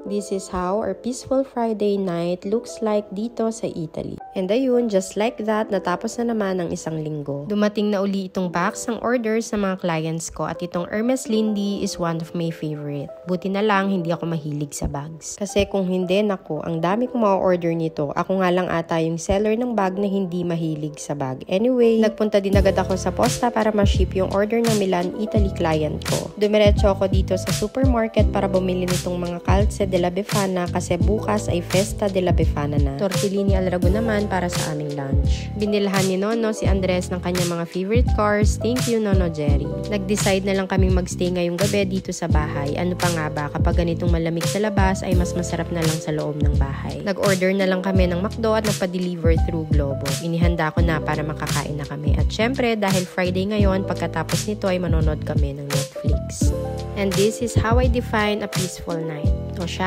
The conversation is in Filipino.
This is how our peaceful Friday night looks like dito sa Italy. And ayun, just like that, natapos na naman ang isang linggo. Dumating na uli itong box ng orders ng mga clients ko at itong Hermes Lindy is one of my favorite. Buti na lang hindi ako mahilig sa bags. Kasi kung hindi, nako, ang dami kong ma-order nito. Ako nga lang ata yung seller ng bag na hindi mahilig sa bag. Anyway, nagpunta din agad ako sa posta para ma-ship yung order ng Milan, Italy client ko. Dumiretso ako dito sa supermarket para bumili nitong mga calze de la Befana kasi bukas ay Festa de la Befana na. Tortellini al ragu naman para sa aming lunch. Binilhan ni Nono si Andres ng kanyang mga favorite cars. Thank you, Nono Jerry. Nag-decide na lang kaming magstay ngayong gabi dito sa bahay. Ano pa nga ba, kapag ganitong malamig sa labas ay mas masarap na lang sa loob ng bahay. Nag-order na lang kami ng McDo at nagpa-deliver through Globo. Inihanda ko na para makakain na kami. At syempre, dahil Friday ngayon, pagkatapos nito ay manonood kami ng Netflix. And this is how I define a peaceful night. O siya,